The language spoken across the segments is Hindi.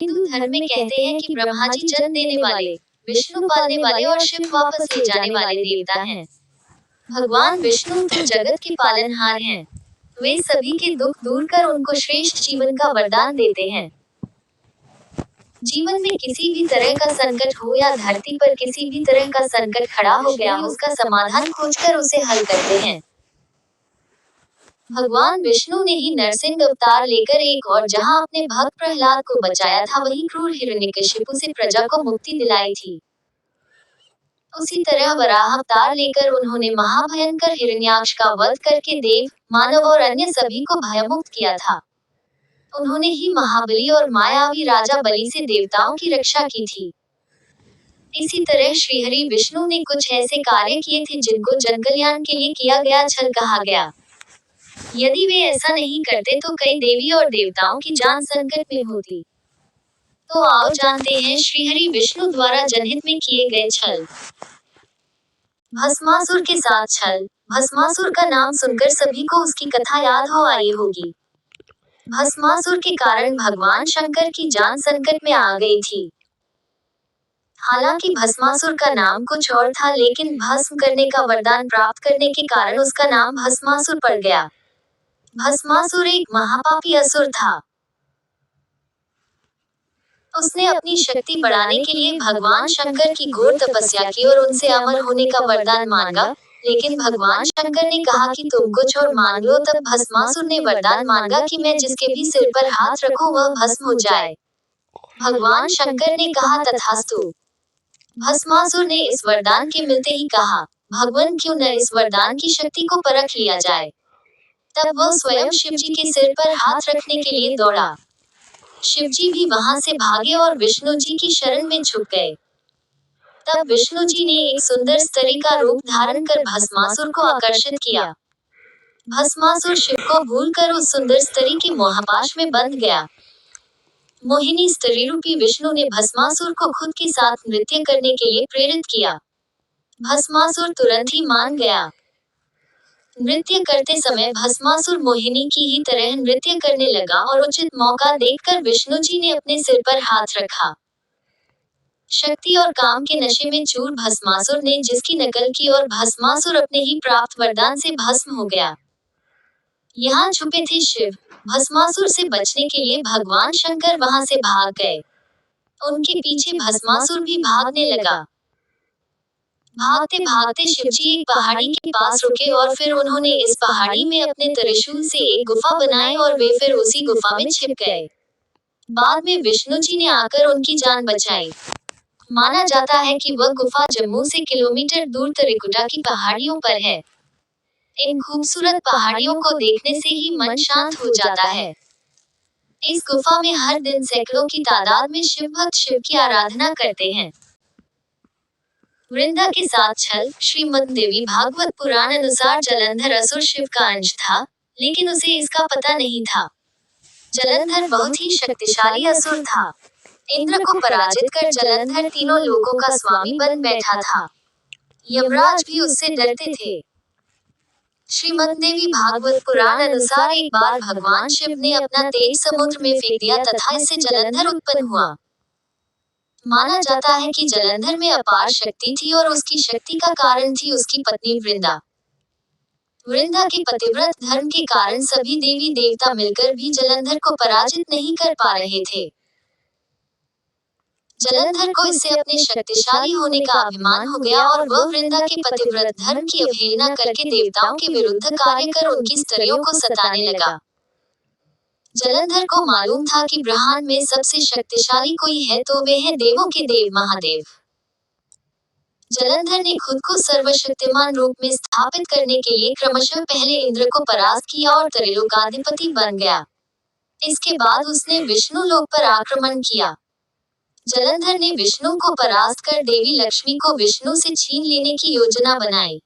हिंदू धर्म में कहते हैं कि ब्रह्मा जी जन्म देने वाले, विष्णु पालने वाले और शिव वापस ले जाने वाले देवता हैं। भगवान विष्णु तो जगत के पालनहार हैं। वे सभी के दुख दूर कर उनको श्रेष्ठ जीवन का वरदान देते हैं। जीवन में किसी भी तरह का संकट हो या धरती पर किसी भी तरह का संकट खड़ा हो गया, उसका समाधान खोजकर उसे हल करते हैं। भगवान विष्णु ने ही नरसिंह अवतार लेकर एक और जहां अपने भक्त प्रहलाद को बचाया था, वहीं क्रूर हिरण्यकशिपु से प्रजा को मुक्ति दिलाई थी। उसी तरह वराह अवतार लेकर उन्होंने महाभयंकर हिरण्याक्ष का वध करके देव, मानव और अन्य सभी को भयमुक्त किया था। उन्होंने ही महाबली और मायावी राजा बलि से देवताओं की रक्षा की थी। इसी तरह श्रीहरि विष्णु ने कुछ ऐसे कार्य किए थे जिनको जनकल्याण के लिए किया गया छल कहा गया। यदि वे ऐसा नहीं करते तो कई देवी और देवताओं की जान संकट में होती। तो आओ जानते हैं श्रीहरि विष्णु द्वारा जनहित में किए गए छल। भस्मासुर के साथ छल। भस्मासुर का नाम सुनकर सभी को उसकी कथा याद हो आई होगी। भस्मासुर के कारण भगवान शंकर की जान संकट में आ गई थी। हालांकि भस्मासुर का नाम कुछ और था, लेकिन भस्म करने का वरदान प्राप्त करने के कारण उसका नाम भस्मासुर पड़ गया। भस्मासुर एक महापापी असुर था। उसने अपनी शक्ति बढ़ाने के लिए भगवान शंकर की घोर तपस्या की और उनसे अमर होने का वरदान मांगा, लेकिन भगवान शंकर ने कहा कि तुम कुछ और मांग लो। तब भस्मासुर ने वरदान मांगा कि मैं जिसके भी सिर पर हाथ रखूं वह भस्म हो जाए। भगवान शंकर ने कहा तथास्तु। भस्मासुर ने इस वरदान के मिलते ही कहा, भगवान क्यों न इस वरदान की शक्ति को परख लिया जाए। तब वह स्वयं शिवजी के सिर पर हाथ रखने के लिए दौड़ा। शिवजी भी वहां से भागे और विष्णु जी की शरण में झुक गए। तब विष्णु जी ने एक सुंदर स्त्री का रूप धारण कर भस्मासुर को आकर्षित किया। भस्मासुर शिव को भूलकर उस सुंदर स्त्री के मोहपाश में बंध गया। मोहिनी स्त्री रूपी विष्णु ने भस्मासुर को खुद के साथ नृत्य करने के लिए प्रेरित किया। भस्मासुर तुरंत ही मान गया। नृत्य करते समय भस्मासुर मोहिनी की ही तरह नृत्य करने लगा और उचित मौका देखकर विष्णु जी ने अपने सिर पर हाथ रखा। शक्ति और काम के नशे में चूर भस्मासुर ने जिसकी नकल की और भस्मासुर अपने ही प्राप्त वरदान से भस्म हो गया। यहाँ छुपे थे शिव। भस्मासुर से बचने के लिए भगवान शंकर वहां से भाग गए। उनके पीछे भस्मासुर भी भागने लगा। भागते भागते शिवजी एक पहाड़ी के पास रुके और फिर उन्होंने इस पहाड़ी में अपने त्रिशूल से एक गुफा बनाई और वे फिर उसी गुफा में छिप गए। बाद में विष्णु जी ने आकर उनकी जान बचाई। माना जाता है कि वह गुफा जम्मू से किलोमीटर दूर त्रिकुटा की पहाड़ियों पर है। इन खूबसूरत पहाड़ियों को देखने से ही मन शांत हो जाता है। इस गुफा में हर दिन सैकड़ों की तादाद में शिव भक्त शिव की आराधना करते हैं। वृंदा के साथ छल। श्रीमद् देवी भागवत पुराण अनुसार जलंधर असुर शिव का अंश था, लेकिन उसे इसका पता नहीं था। जलंधर बहुत ही शक्तिशाली असुर था। इंद्र को पराजित कर जलंधर तीनों लोकों का स्वामी बन बैठा था। यमराज भी उससे डरते थे। श्रीमद् देवी भागवत पुराण अनुसार एक बार भगवान शिव ने अपना तेज समुद्र में फेंक दिया तथा इससे जलंधर उत्पन्न हुआ। माना जाता है कि जलंधर में अपार शक्ति थी और उसकी शक्ति का कारण थी उसकी पत्नी वृंदा। वृंदा के पतिव्रत धर्म के कारण सभी देवी देवता मिलकर भी जलंधर को पराजित नहीं कर पा रहे थे। जलंधर को इससे अपने शक्तिशाली होने का अभिमान हो गया और वह वृंदा के पतिव्रत धर्म की अवहेलना करके देवताओं के विरुद्ध कार्य कर उनकी स्त्रियों को सताने लगा। जलंधर को मालूम था कि ब्रह्मांड में सबसे शक्तिशाली कोई है तो वे हैं देवों के देव महादेव। जलंधर ने खुद को सर्वशक्तिमान रूप में स्थापित करने के लिए क्रमशः पहले इंद्र को परास्त किया और त्रिलोकाधिपति बन गया। इसके बाद उसने विष्णु लोक पर आक्रमण किया। जलंधर ने विष्णु को परास्त कर देवी लक्ष्मी को विष्णु से छीन लेने की योजना बनाई।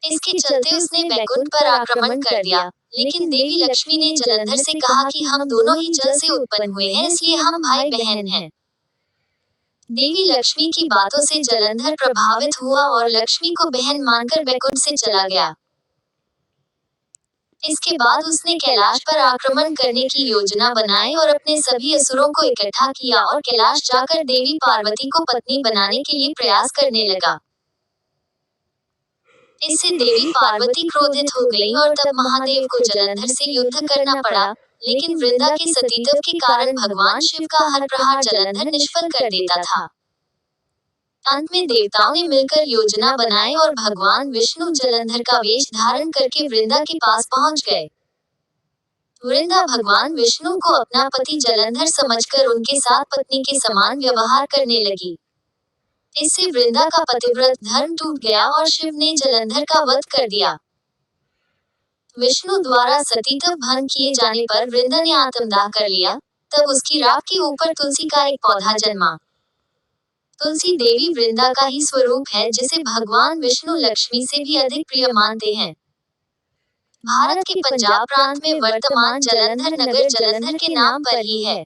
इसके चलते उसने वैकुंठ पर आक्रमण कर दिया, लेकिन देवी लक्ष्मी ने जलंधर से कहा कि हम दोनों ही जल से उत्पन्न हुए हैं, इसलिए हम भाई बहन हैं। देवी लक्ष्मी की बातों से जलंधर प्रभावित हुआ और लक्ष्मी को बहन मानकर वैकुंठ से चला गया। इसके बाद उसने कैलाश पर आक्रमण करने की योजना बनाई और अपने सभी असुरों को इकट्ठा किया और कैलाश जाकर देवी पार्वती को पत्नी बनाने के लिए प्रयास करने लगा। इससे देवी पार्वती क्रोधित हो गई और तब महादेव को जलंधर से युद्ध करना पड़ा, लेकिन वृंदा के सतीत्व के कारण भगवान शिव का हर प्रहार जलंधर निष्फल कर देता था। अंत में देवताओं ने मिलकर योजना बनाई और भगवान विष्णु जलंधर का वेश धारण करके वृंदा के पास पहुंच गए। वृंदा भगवान विष्णु को अपना पति जलंधर समझकर उनके साथ पत्नी के समान व्यवहार करने लगी। इससे वृंदा का पतिव्रत धर्म टूट गया और शिव ने जलंधर का वध कर दिया। विष्णु द्वारा सतीत्व भंग किए जाने पर वृंदा ने आत्मदाह कर लिया। तब उसकी राख के ऊपर तुलसी का एक पौधा जन्मा। तुलसी देवी वृंदा का ही स्वरूप है, जिसे भगवान विष्णु लक्ष्मी से भी अधिक प्रिय मानते हैं। भारत के पंजाब प्रांत में वर्तमान जलंधर नगर जलंधर के नाम पर ही है।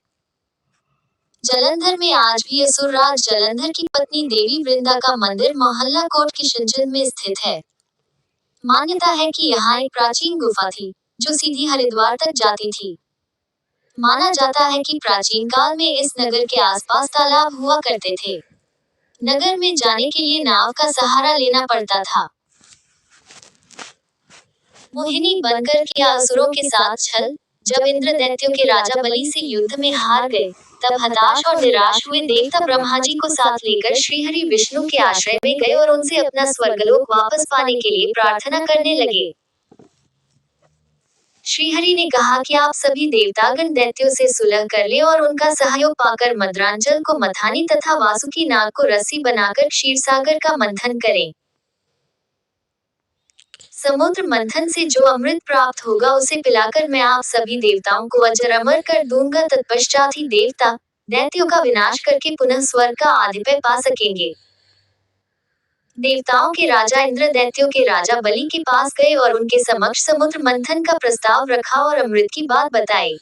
जलंधर में आज भी असुरराज जलंधर की पत्नी देवी वृंदा का मंदिर मोहल्ला कोट किशनगंज में स्थित है। मान्यता है कि यहाँ एक प्राचीन गुफा थी, जो सीधी हरिद्वार तक जाती थी। माना जाता है कि प्राचीन काल में इस नगर के आसपास तालाब हुआ करते थे। नगर में जाने के लिए नाव का सहारा लेना पड़ता था। मोहिनी बनकर किया असुरों के साथ छल। जब इंद्र दैत्यों के राजा बलि से युद्ध में हार गए, तब हताश और निराश हुए देवता ब्रह्मा जी को साथ लेकर श्रीहरि विष्णु के आश्रय में गए और उनसे अपना स्वर्गलोक वापस पाने के लिए प्रार्थना करने लगे। श्रीहरि ने कहा कि आप सभी देवतागण दैत्यों से सुलह कर ले और उनका सहयोग पाकर मद्रांचल को मथानी तथा वासुकी नाग को रस्सी बनाकर क्षीरसागर का मंथन करें। समुद्र मंथन से जो अमृत प्राप्त होगा उसे पिलाकर मैं आप सभी देवताओं को अजर अमर कर दूंगा। तत्पश्चात ही देवता दैत्यों का विनाश करके पुनः स्वर्ग का आधिपत्य पा सकेंगे। देवताओं के राजा इंद्र दैत्यों के राजा बलि के पास गए और उनके समक्ष समुद्र मंथन का प्रस्ताव रखा और अमृत की बात बताई।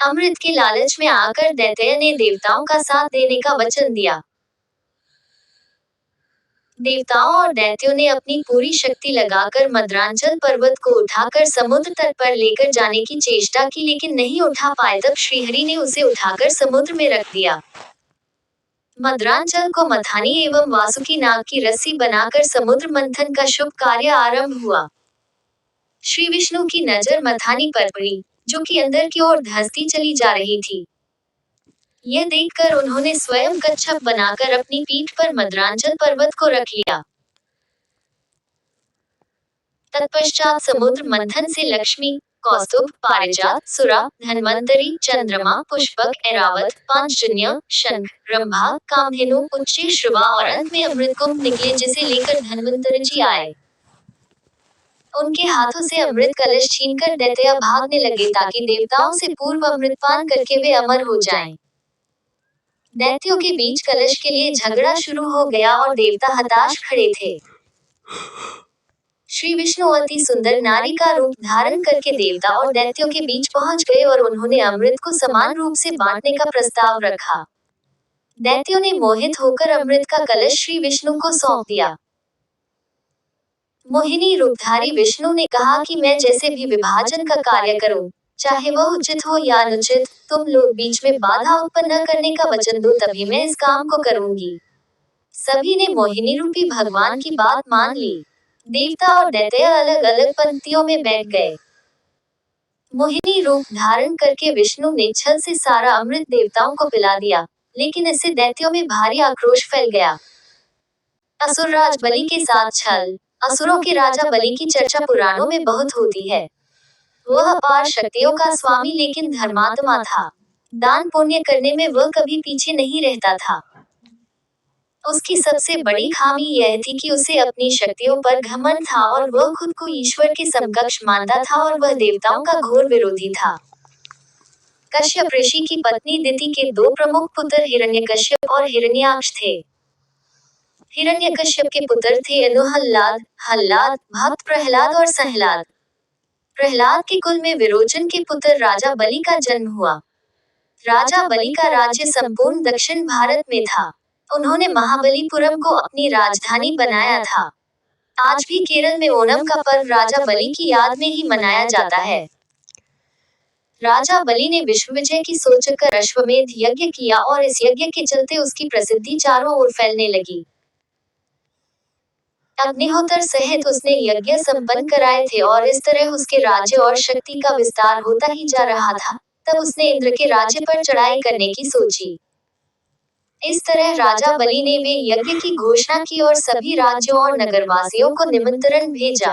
अमृत के लालच में आकर दैत्य ने देवताओं का साथ देने का वचन दिया। देवताओं और दैत्यों ने अपनी पूरी शक्ति लगाकर मद्रांचल पर्वत को उठाकर समुद्र तट पर लेकर जाने की चेष्टा की, लेकिन नहीं उठा पाए। तब श्रीहरि ने उसे उठाकर समुद्र में रख दिया। मद्रांचल को मथानी एवं वासुकी नाग की रस्सी बनाकर समुद्र मंथन का शुभ कार्य आरंभ हुआ। श्री विष्णु की नजर मथानी पर पड़ी, जो कि अंदर की ओर धंसती चली जा रही थी। यह देखकर उन्होंने स्वयं कच्छप बनाकर अपनी पीठ पर मद्रांचल पर्वत को रख लिया। तत्पश्चात समुद्र मंथन से लक्ष्मी, कौस्तुभ, पारिजात, सुरा, धन्वंतरी, चंद्रमा, पुष्पक, ऐरावत, पांचजन्य, शंख, रंभा, कामधेनु, उच्च श्रवा और अंत में अमृत कुंभ निकले, जिसे लेकर धन्वंतरी जी आए। उनके हाथों से अमृत कलश छीनकर दैत्य भागने लगे ताकि देवताओं से पूर्व अमृत पान करके वे अमर हो जाएं। दैत्यों के बीच कलश के लिए झगड़ा शुरू हो गया और देवता हताश खड़े थे। श्री विष्णु अति सुंदर नारी का रूप धारण करके देवता और दैत्यों के बीच पहुंच गए और उन्होंने अमृत को समान रूप से बांटने का प्रस्ताव रखा। दैत्यों ने मोहित होकर अमृत का कलश श्री विष्णु को सौंप दिया। मोहिनी रूपधारी विष्णु ने कहा कि मैं जैसे भी विभाजन का कार्य करूं, चाहे वह उचित हो या अनुचित, तुम लोग बीच में बाधा उत्पन्न न करने का वचन दो, तभी मैं इस काम को करूंगी। सभी ने मोहिनी रूपी भगवान की बात मान ली। देवता और दैत्य अलग अलग पंक्तियों में बैठ गए। मोहिनी रूप धारण करके विष्णु ने छल से सारा अमृत देवताओं को पिला दिया, लेकिन इससे दैत्यों में भारी आक्रोश फैल गया। असुरराज बलि के साथ छल। असुरों के राजा बलि की चर्चा पुराणों में बहुत होती है। वह अपार शक्तियों का स्वामी लेकिन धर्मात्मा था। दान पुण्य करने में वह कभी पीछे नहीं रहता था। उसकी सबसे बड़ी खामी यह थी कि उसे अपनी शक्तियों पर घमंड था और वह खुद को ईश्वर के समकक्ष मानता था और वह देवताओं का घोर विरोधी था। कश्यप ऋषि की पत्नी दिति के दो प्रमुख पुत्र हिरण्यकश्यप और हिरण्याक्ष थे। हिरण्यकश्यप के पुत्र थे अनुहल्लाद, हल्लाद, भक्त प्रहलाद और सहलाद। प्रहलाद के कुल में विरोचन के पुत्र राजा बलि का जन्म हुआ। राजा बलि का राज्य संपूर्ण दक्षिण भारत में था। उन्होंने महाबलीपुरम को अपनी राजधानी बनाया था। आज भी केरल में ओणम का पर्व राजा बलि की याद में ही मनाया जाता है। राजा बलि ने विश्व विजय की सोचकर अश्वमेध यज्ञ किया और इस यज्ञ के चलते उसकी प्रसिद्धि चारों ओर फैलने लगी। अग्निहोत्र सहित उसने यज्ञ संपन्न कराए थे और इस तरह उसके राज्य और शक्ति का विस्तार होता ही जा रहा था। तब उसने इंद्र के राज्य पर चढ़ाई करने की सोची। इस तरह राजा बलि ने वे यज्ञ की घोषणा की और सभी राज्यों और नगरवासियों को निमंत्रण भेजा।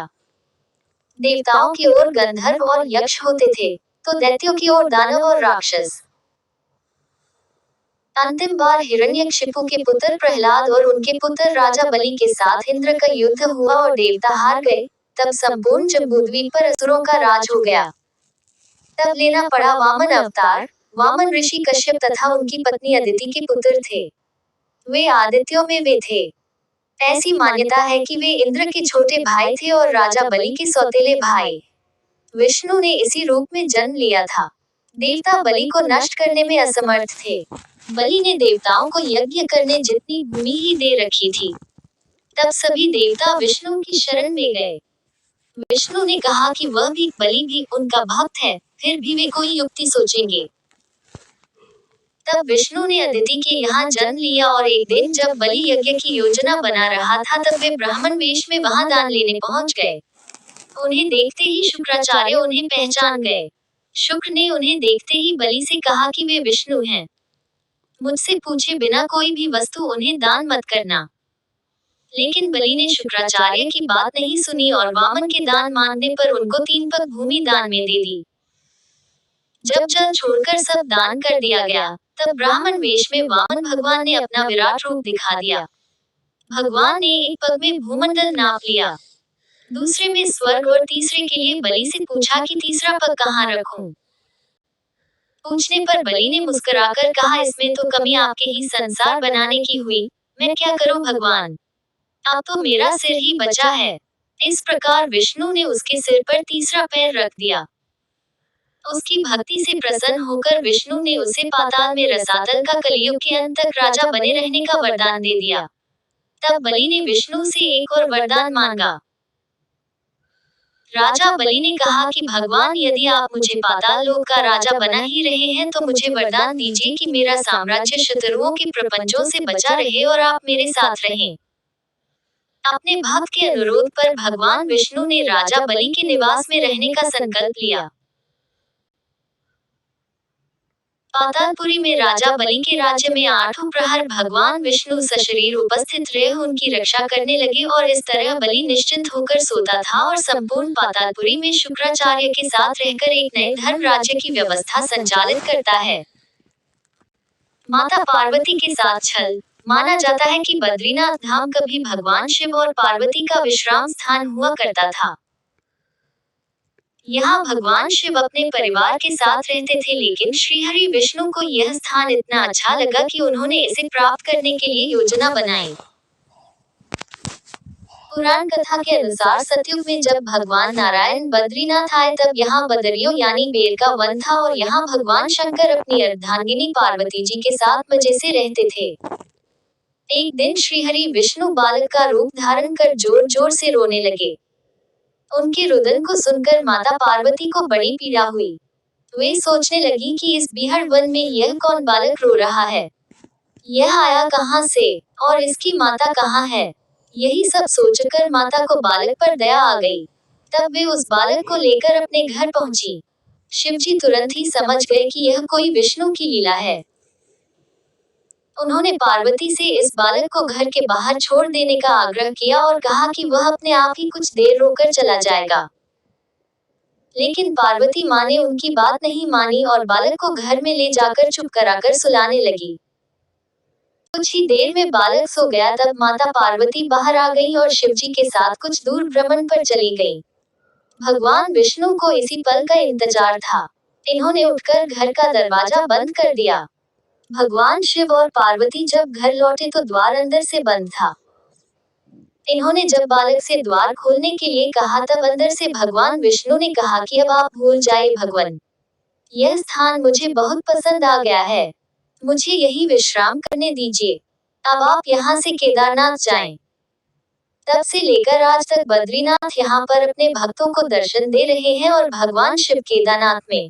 देवताओं की ओर गंधर्व और यक्ष होते थे, तो दैत्यों की ओर दानव और राक्षस। अंतिम बार हिरण्यकशिपु के पुत्र प्रहलाद और उनके पुत्र राजा बलि के साथ इंद्र का युद्ध हुआ और देवता हार गए। तब संपूर्ण जम्बूद्वीप पर असुरों का राज हो गया। तब लेना पड़ा वामन अवतार। वामन ऋषि कश्यप तथा उनकी पत्नी अदिति के पुत्र थे। वे आदित्यों में वे थे। ऐसी मान्यता है कि वे इंद्र के छोटे भाई थे और राजा बलि के सौतेले भाई। विष्णु ने इसी रूप में जन्म लिया था। देवता बलि को नष्ट करने में असमर्थ थे। बलि ने देवताओं को यज्ञ करने जितनी भूमि ही दे रखी थी। तब सभी देवता विष्णु की शरण में गए। विष्णु ने कहा कि वह भी बलि भी उनका भक्त है, फिर भी वे कोई युक्ति सोचेंगे। तब विष्णु ने अदिति के यहाँ जन्म लिया और एक दिन जब बलि यज्ञ की योजना बना रहा था तब वे ब्राह्मण वेश में वहां दान लेने पहुंच गए। उन्हें देखते ही शुक्राचार्य उन्हें पहचान गए। शुक्र ने उन्हें देखते ही बलि से कहा कि वे विष्णु हैं। मुझसे पूछे बिना कोई भी वस्तु उन्हें दान मत करना। लेकिन बलि ने शुक्राचार्य की बात नहीं सुनी और वामन के दान मांगने पर उनको 3 पग भूमि दान में दे दी। जब जल छोड़कर सब दान कर दिया गया, तब ब्राह्मण वेश में वामन भगवान ने अपना विराट रूप दिखा दिया। भगवान ने एक पग में भूमंडल नाप लिया, दूसरे में स्वर्ग और तीसरे के लिए बलि से पूछा कि तीसरा पग कहाँ रखूं। पूछने पर बलि ने मुस्कुराकर कहा इसमें तो कमी आपके ही संसार बनाने की हुई, मैं क्या करूं भगवान, अब तो मेरा सिर ही बचा है। इस प्रकार विष्णु ने उसके सिर पर तीसरा पैर रख दिया। उसकी भक्ति से प्रसन्न होकर विष्णु ने उसे पाताल में रसातल का कलियुग के अंत तक राजा बने रहने का वरदान दे दिया। तब बलि ने विष्णु से एक और वरदान मांगा। राजा बलि ने कहा कि भगवान यदि आप मुझे पाताल लोक का राजा बना ही रहे हैं तो मुझे वरदान दीजिए कि मेरा साम्राज्य शत्रुओं के प्रपंचों से बचा रहे और आप मेरे साथ रहें। अपने भक्त के अनुरोध पर भगवान विष्णु ने राजा बलि के निवास में रहने का संकल्प लिया। पातालपुरी में राजा बलि के राज्य में 8 प्रहर भगवान विष्णु सशरीर उपस्थित रहे उनकी रक्षा करने लगे और इस तरह बलि निश्चिंत होकर सोता था और संपूर्ण पातालपुरी में शुक्राचार्य के साथ रहकर एक नए धर्म राज्य की व्यवस्था संचालित करता है। माता पार्वती के साथ छल। माना जाता है कि बद्रीनाथ धाम कभी भगवान शिव और पार्वती का विश्राम स्थान हुआ करता था। यहाँ भगवान शिव अपने परिवार के साथ रहते थे, लेकिन श्रीहरि विष्णु को यह स्थान इतना अच्छा लगा कि उन्होंने इसे प्राप्त करने के लिए योजना बनाई। पुराण कथा के अनुसार सतयुग में जब भगवान नारायण बद्रीनाथ आए तब यहाँ बदरियों यानी बेर का वन था और यहाँ भगवान शंकर अपनी अर्धांगिनी पार्वती जी के साथ मजे से रहते थे। एक दिन श्रीहरि विष्णु बालक का रूप धारण कर जोर जोर से रोने लगे। उनके रुदन को सुनकर माता पार्वती को बड़ी पीड़ा हुई। वे सोचने लगी कि इस बीहड़ वन में यह कौन बालक रो रहा है, यह आया कहाँ से, और इसकी माता कहाँ है। यही सब सोचकर माता को बालक पर दया आ गई। तब वे उस बालक को लेकर अपने घर पहुंची। शिवजी तुरंत ही समझ गए कि यह कोई विष्णु की लीला है। उन्होंने पार्वती से इस बालक को घर के बाहर छोड़ देने का आग्रह किया और कहा कि वह अपने आप ही कुछ देर रोकर चला जाएगा। लेकिन पार्वती माँ ने उनकी बात नहीं मानी और बालक को घर में ले जाकर चुप कराकर सुलाने लगी। कुछ ही देर में बालक सो गया। तब माता पार्वती बाहर आ गई और शिवजी के साथ कुछ दूर भ्रमण पर चली गई। भगवान विष्णु को इसी पल का इंतजार था। इन्होंने उठकर घर का दरवाजा बंद कर दिया। भगवान शिव और पार्वती जब घर लौटे तो द्वार अंदर से बंद था। इन्होंने जब बालक से द्वार खोलने के लिए कहा तब अंदर से भगवान विष्णु ने कहा कि अब आप भूल जाइए भगवान, यह स्थान मुझे बहुत पसंद आ गया है, मुझे यही विश्राम करने दीजिए। अब आप यहाँ से केदारनाथ जाएं। तब से लेकर आज तक बद्रीनाथ यहाँ पर अपने भक्तों को दर्शन दे रहे हैं और भगवान शिव केदारनाथ में